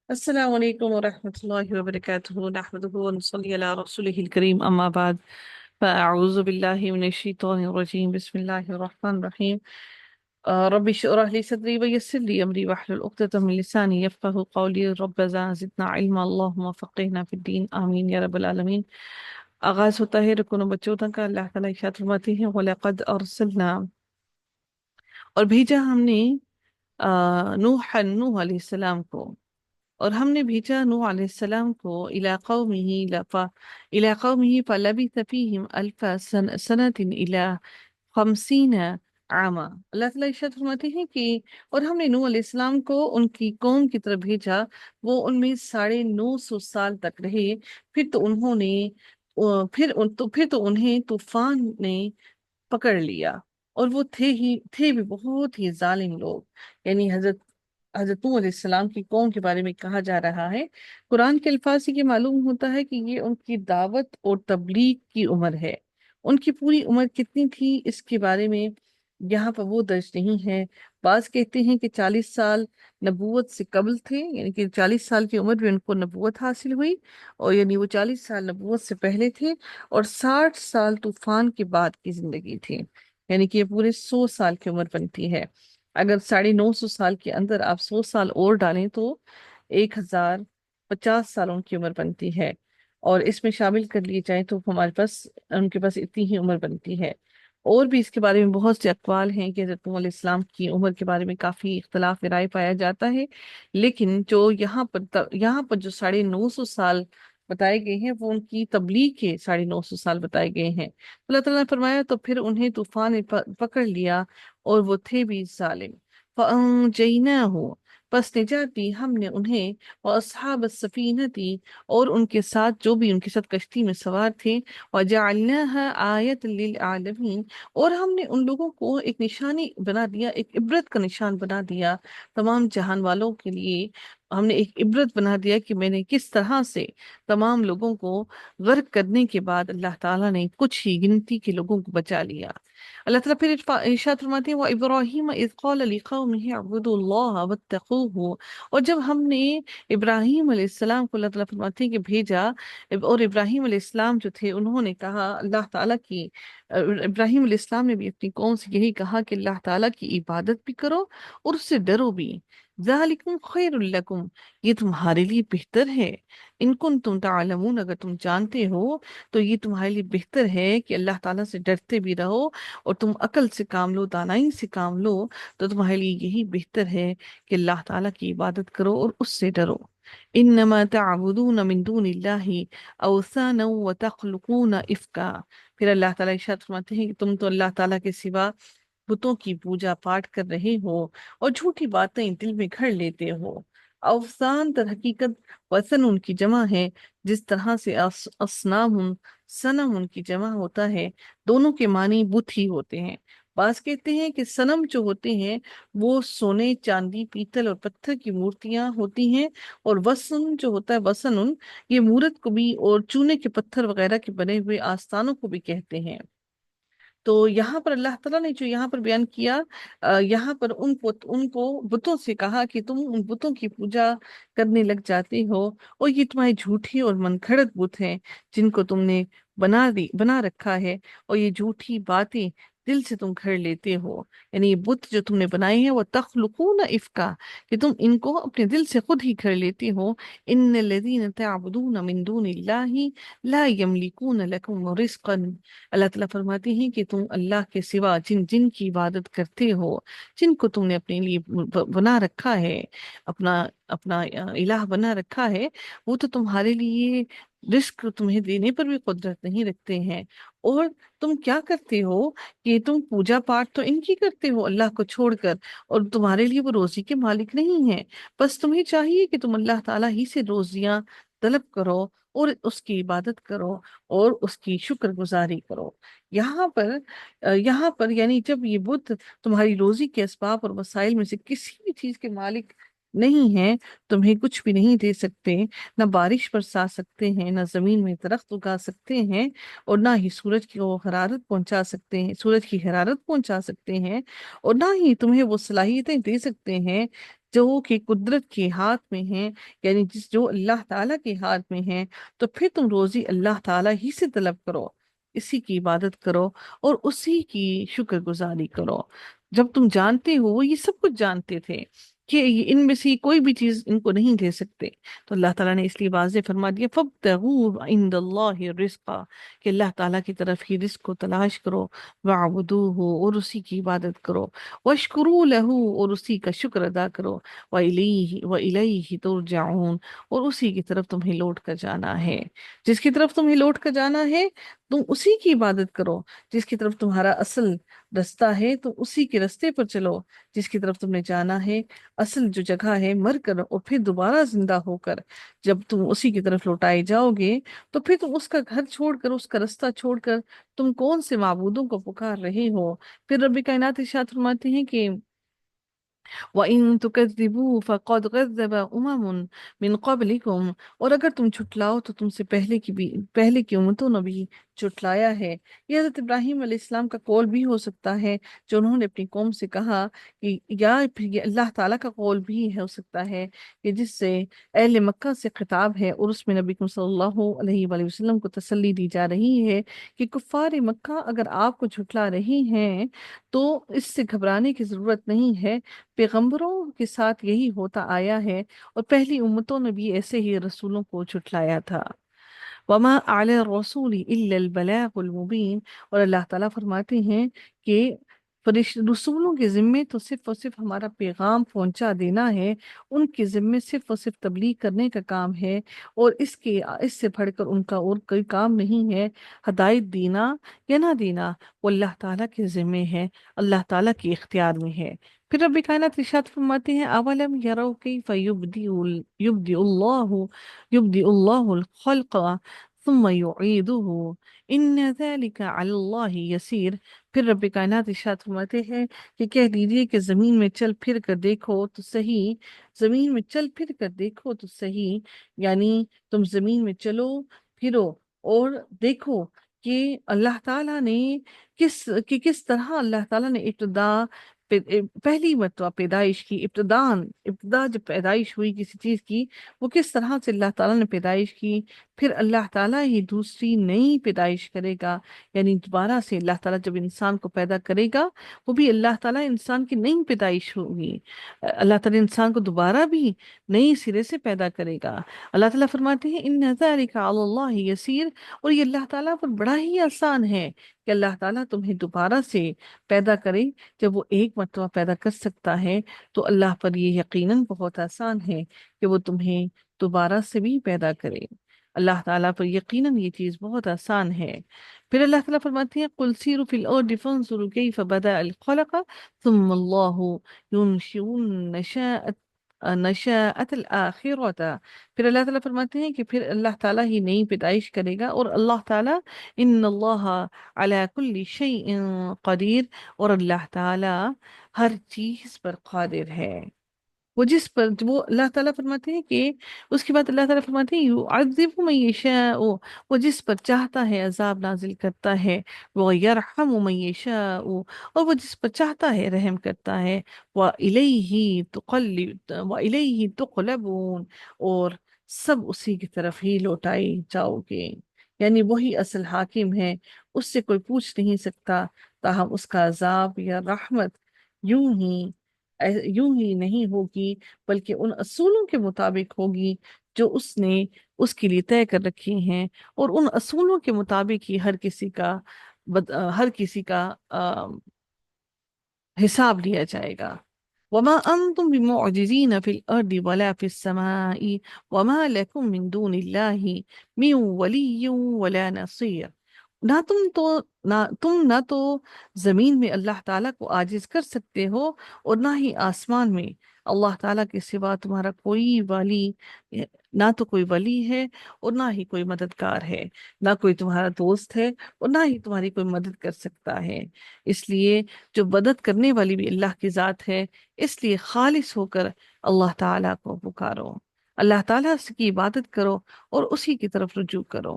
السلام عليكم ورحمة الله وبركاته، نحمده ونصلي على رسوله الكريم، أما بعد. فأعوذ بالله من الشيطان الرجيم، بسم الله الرحمن الرحيم. ربي اشرح لي صدري ويسر لي أمري واحلل عقدة من لساني يفقهوا قولي. رب زدنا علما، اللهم فقهنا في الدين، آمين یا رب العالمین۔ آغاز ہوتا ہے رکن و بچوتوں کا۔ اللہ تعالیٰ ارشاد فرماتے ہیں وَلَقَدْ أَرْسَلْنَا، اور بھیجا ہم نے نوح علیہ السلام کو، اور ہم نے بھیجا نوح علیہ السلام کو إلى قومه فلبث فيهم ألف سنة إلى 50 عاما۔ اللہ تعالیٰ ارشاد فرماتے ہیں کہ اور ہم نے نوح علیہ السلام کو ان کی قوم کی طرف بھیجا، وہ ان میں 950 سال تک رہے۔ پھر تو انہوں نے پھر تو انہیں طوفان نے پکڑ لیا، اور وہ تھے بھی بہت ہی ظالم لوگ۔ یعنی حضرت نوح علیہ السلام کی قوم کے بارے میں کہا جا رہا ہے۔ قرآن کے الفاظ سے یہ معلوم ہوتا ہے کہ یہ ان کی دعوت اور تبلیغ کی عمر ہے۔ ان کی پوری عمر کتنی تھی اس کے بارے میں یہاں پر وہ درج نہیں ہے۔ بعض کہتے ہیں کہ 40 سال نبوت سے قبل تھے، یعنی کہ 40 سال کی عمر میں ان کو نبوت حاصل ہوئی، اور یعنی وہ 40 سال نبوت سے پہلے تھے، اور 60 سال طوفان کے بعد کی زندگی تھی، یعنی کہ یہ پورے 100 سال کی عمر بنتی ہے۔ اگر 950 سال کے اندر آپ 100 سال اور ڈالیں تو 1050 سال ان کی عمر بنتی ہے، اور اس میں شامل کر لیے جائیں تو ہمارے پاس ان کے پاس اتنی ہی عمر بنتی ہے۔ اور بھی اس کے بارے میں بہت سے اقوال ہیں کہ حضرت نوح علیہ السلام کی عمر کے بارے میں کافی اختلاف رائے پایا جاتا ہے، لیکن جو یہاں پر جو 950 سال بتائے گئے ہیں وہ ان کی تبلیغ کے 950 سال بتائے گئے ہیں۔ اللہ تعالیٰ نے فرمایا تو پھر انہیں طوفان نے پکڑ لیا، اور وہ تھے بھی ظالم۔ فَأَنجَيْنَاهُ، پس نجات دی ہم نے انہیں، وَأَصْحَابَ السَّفِينَةِ، اور ان کے ساتھ جو بھی ان کے ساتھ کشتی میں سوار تھے، وَجَعَلْنَاهَا آیَةً لِلْعَالَمِينَ، اور ہم نے ان لوگوں کو ایک نشانی بنا دیا، ایک عبرت کا نشان بنا دیا تمام جہان والوں کے لیے۔ ہم نے ایک عبرت بنا دیا کہ میں نے کس طرح سے تمام لوگوں کو غرق کرنے کے بعد اللہ تعالیٰ نے کچھ ہی گنتی کے لوگوں کو بچا لیا۔ اللہ تعالیٰ پھر ارشاد فرماتے ہیں وَإِبْرَاهِيمَ إِذْ قَالَ لِقَوْمِهِ اعْبُدُوا اللَّهَ وَاتَّقُوهُ، اور جب ہم نے ابراہیم علیہ السلام کو، اللہ تعالیٰ فرماتے ہیں کہ بھیجا، اور ابراہیم علیہ السلام جو تھے انہوں نے کہا اللہ تعالیٰ کی، ابراہیم علیہ السلام نے بھی اپنی قوم سے یہی کہا کہ اللہ تعالیٰ کی عبادت بھی کرو اور اس سے ڈرو بھی۔ ذَلِكُمْ خَيْرٌ لَكُمْ، یہ تمہارے لیے بہتر ہے۔ ان کنتم تعلمون، اگر تم جانتے ہو تو یہ تمہارے لیے بہتر ہے کہ اللہ تعالیٰ سے ڈرتے بھی رہو، اور تم عقل سے کام لو، دانائی سے کام لو، تو تمہارے لیے یہی بہتر ہے کہ اللہ تعالیٰ کی عبادت کرو اور اس سے ڈرو۔ انما تعبدون من دون اللہ اوثانا وتخلقون افکا، پھر اللہ تعالیٰ ارشاد فرماتے ہیں کہ تم تو اللہ تعالیٰ کے سوا بتوں کی پوجا پاٹ کر رہے ہو اور جھوٹی باتیں دل میں گھڑ لیتے ہو۔ اوثان در حقیقت وثن ان کی جمع ہے، جس طرح سے اصنام صنم ان کی جمع ہوتا ہے، دونوں کے معنی بت ہی ہوتے ہیں۔ بعض کہتے ہیں کہ صنم جو ہوتے ہیں وہ سونے، چاندی، پیتل اور پتھر کی مورتیاں ہوتی ہیں، اور وثن جو ہوتا ہے وثن یہ مورت کو بھی اور چونے کے پتھر وغیرہ کے بنے ہوئے آستانوں کو بھی کہتے ہیں۔ تو یہاں پر اللہ تعالیٰ نے جو یہاں پر بیان کیا، یہاں پر ان کو بتوں سے کہا کہ تم ان بتوں کی پوجا کرنے لگ جاتے ہو، اور یہ تمہارے جھوٹی اور من گھڑت بت ہیں جن کو تم نے بنا رکھا ہے، اور یہ جھوٹی باتیں دل سے تم گھڑ لیتے ہو، یعنی یہ بت جو تم نے بنائے ہیں وہ تخلقون افکا، کہ تم ان کو اپنے دل سے خود ہی گھڑ لیتے ہو۔ ان الذین تعبدون من دون اللہ لا یملکون لکم رزقا، اللہ تعالیٰ فرماتے ہیں کہ تم اللہ کے سوا جن کی عبادت کرتے ہو، جن کو تم نے اپنے لیے بنا رکھا ہے، اپنا اپنا الہ بنا رکھا ہے، وہ تو تمہارے لیے رزق تمہیں دینے پر بھی قدرت نہیں رکھتے ہیں۔ اور تم کیا کرتے ہو کہ تم پوجا پاٹ تو ان کی کرتے ہو اللہ کو چھوڑ کر، اور تمہارے لیے وہ روزی کے مالک نہیں ہیں، بس تمہیں چاہیے کہ تم اللہ تعالیٰ ہی سے روزیاں طلب کرو اور اس کی عبادت کرو اور اس کی شکر گزاری کرو۔ یہاں پر یعنی جب یہ بت تمہاری روزی کے اسباب اور وسائل میں سے کسی بھی چیز کے مالک نہیں ہیں، تمہیں کچھ بھی نہیں دے سکتے، نہ بارش برسا سکتے ہیں، نہ زمین میں درخت اگا سکتے ہیں، اور نہ ہی سورج کی حرارت پہنچا سکتے ہیں، اور نہ ہی تمہیں وہ صلاحیتیں دے سکتے ہیں جو کہ قدرت کے ہاتھ میں ہیں، یعنی جو اللہ تعالیٰ کے ہاتھ میں ہیں، تو پھر تم روزی اللہ تعالیٰ ہی سے طلب کرو، اسی کی عبادت کرو اور اسی کی شکر گزاری کرو۔ جب تم جانتے ہو، وہ یہ سب کچھ جانتے تھے کہ ان میں سے کوئی بھی چیز ان کو نہیں دے سکتے، تو اللہ تعالیٰ نے اس لیے واضح فرما دیا فَابْتَغُوا عِندَ اللَّهِ الرِّزْقَ، کہ اللہ تعالیٰ کی طرف ہی رزق کو تلاش کرو، وَاعْبُدُوهُ، اور اسی کی عبادت کرو، وَاشْكُرُوا لَهُ، اور اسی کا شکر ادا کرو، وَإِلَيْهِ تُرْجَعُونَ، اور اسی کی طرف تمہیں لوٹ کر جانا ہے۔ جس کی طرف تمہیں لوٹ کر جانا ہے تم اسی کی عبادت کرو، جس کی طرف تمہارا اصل رستہ ہے تو اسی کے رستے پر چلو، جس کی طرف تم نے جانا ہے، اصل جو جگہ ہے مر کر اور پھر دوبارہ زندہ ہو کر جب تم اسی کی طرف لوٹائے جاؤ گے، تو پھر تم اس کا گھر چھوڑ کر، اس کا رستہ چھوڑ کر تم کون سے معبودوں کو پکار رہے ہو؟ پھر رب کائنات ارشاد فرماتے ہیں کہ وَإِن تُكَذِّبُوا فَقَدْ كَذَّبَ أُمَمٌ مِّن قَبْلِكُمْ، اور اگر تم جھٹلاؤ تو تم سے پہلے کی امتوں نے بھی جھٹلایا ہے۔ یہ حضرت ابراہیم علیہ السلام کا قول بھی ہو سکتا ہے جو انہوں نے اپنی قوم سے کہا، کہ یا پھر یہ اللہ تعالیٰ کا قول بھی ہو سکتا ہے کہ جس سے اہل مکہ سے خطاب ہے، اور اس میں نبی کریم صلی اللہ علیہ وآلہ وسلم کو تسلی دی جا رہی ہے کہ کفار مکہ اگر آپ کو جھٹلا رہی ہیں تو اس سے گھبرانے کی ضرورت نہیں ہے، پیغمبروں کے ساتھ یہی ہوتا آیا ہے، اور پہلی امتوں نے بھی ایسے ہی رسولوں کو جھٹلایا تھا۔ وَمَا عَلَى الرَّسُولِ إِلَّا الْبَلَاغُ الْمُبِينُ، اور اللہ تعالیٰ فرماتے ہیں کہ رسولوں کے ذمے تو صرف اور صرف ہمارا پیغام پہنچا دینا ہے، ان کے ذمے صرف اور صرف تبلیغ کرنے کا کام ہے، اور اس سے بڑھ کر ان کا اور کوئی کام نہیں ہے۔ ہدایت دینا یا نہ دینا وہ اللہ تعالیٰ کے ذمے ہے، اللہ تعالیٰ کے اختیار میں ہے۔ پھر رب کائنات ارشاد فرماتے ہیں اولم یروا کیف یبدئ اللہ الخلق ثم یعیدہ ان ذلک علی اللہ یسیر۔ پھر رب کائنات ارشاد فرماتے ہیں کہ کہہ دیجئے کہ زمین میں چل پھر کر دیکھو تو صحیح، زمین میں چل پھر کر دیکھو تو صحیح، یعنی تم زمین میں چلو پھرو اور دیکھو کہ اللہ تعالیٰ نے کس طرح اللہ تعالیٰ نے پہلی مرتبہ پیدائش کی، ابتدا جب پیدائش ہوئی کسی چیز کی، وہ کس طرح سے اللہ تعالیٰ نے پیدائش کی، پھر اللہ تعالیٰ ہی دوسری نئی پیدائش کرے گا، یعنی دوبارہ سے اللہ تعالیٰ جب انسان کو پیدا کرے گا، وہ بھی اللہ تعالیٰ انسان کی نئی پیدائش ہوگی، اللہ تعالیٰ انسان کو دوبارہ بھی نئی سرے سے پیدا کرے گا۔ اللہ تعالیٰ فرماتے ہیں ان ذالک علی اللہ یسیر، اور یہ اللہ تعالیٰ پر بڑا ہی آسان ہے کہ اللہ تعالیٰ تمہیں دوبارہ سے پیدا کرے۔ جب وہ ایک مرتبہ پیدا کر سکتا ہے تو اللہ پر یہ یقیناً بہت آسان ہے کہ وہ تمہیں دوبارہ سے بھی پیدا کرے۔ اللہ تعالیٰ پر یقیناً یہ چیز بہت آسان ہے۔ پھر اللہ تعالیٰ فرماتے ہیں قُلْ سِیرُوا فِی الْأَرْضِ فَانظُرُوا کَیْفَ بَدَأَ الْخَلْقَ ثُمَّ اللَّهُ يُنشِئُ النَّشَأَةَ الْآخِرَةَ۔ پھر اللہ تعالیٰ فرماتے ہیں کہ پھر اللہ تعالیٰ ہی نئی پیدائش کرے گا، اور اللہ تعالیٰ ان اللہ علی کل شیء قدیر، اور اللہ تعالیٰ ہر چیز پر قادر ہے۔ وہ اللہ تعالیٰ فرماتے ہیں کہ اس کے بعد اللہ تعالیٰ فرماتے ہیں یعذب من یشاء، وہ جس پر چاہتا ہے عذاب نازل کرتا ہے، وہ یرحم من یشاء، اور وہ جس پر چاہتا ہے رحم کرتا ہے، وَإِلَيْهِ تُقْلَبُونَ، اور سب اسی کی طرف ہی لوٹائے جاؤ گے، یعنی وہی اصل حاکم ہے، اس سے کوئی پوچھ نہیں سکتا، تاہم اس کا عذاب یا رحمت یوں ہی نہیں ہوگی، بلکہ ان اصولوں کے مطابق ہوگی جو اس نے اس کے لیے طے کر رکھی ہیں، اور ان اصولوں کے مطابق ہی ہر کسی کا حساب لیا جائے گا۔ وَمَا أَنْتُمْ بِمُعْجِزِينَ فِي الْأَرْضِ وَلَا فِي السَّمَاءِ وَمَا لَكُمْ مِنْ دُونِ اللَّهِ مِنْ وَلِيٍّ وَلَا نَصِيرٍ۔ نہ تو زمین میں اللہ تعالیٰ کو عاجز کر سکتے ہو، اور نہ ہی آسمان میں اللہ تعالیٰ کے سوا تمہارا کوئی ولی، نہ تو کوئی ولی ہے اور نہ ہی کوئی مددگار ہے، نہ کوئی تمہارا دوست ہے اور نہ ہی تمہاری کوئی مدد کر سکتا ہے۔ اس لیے جو مدد کرنے والی بھی اللہ کی ذات ہے، اس لیے خالص ہو کر اللہ تعالیٰ کو پکارو، اللہ تعالیٰ کی عبادت کرو اور اسی کی طرف رجوع کرو۔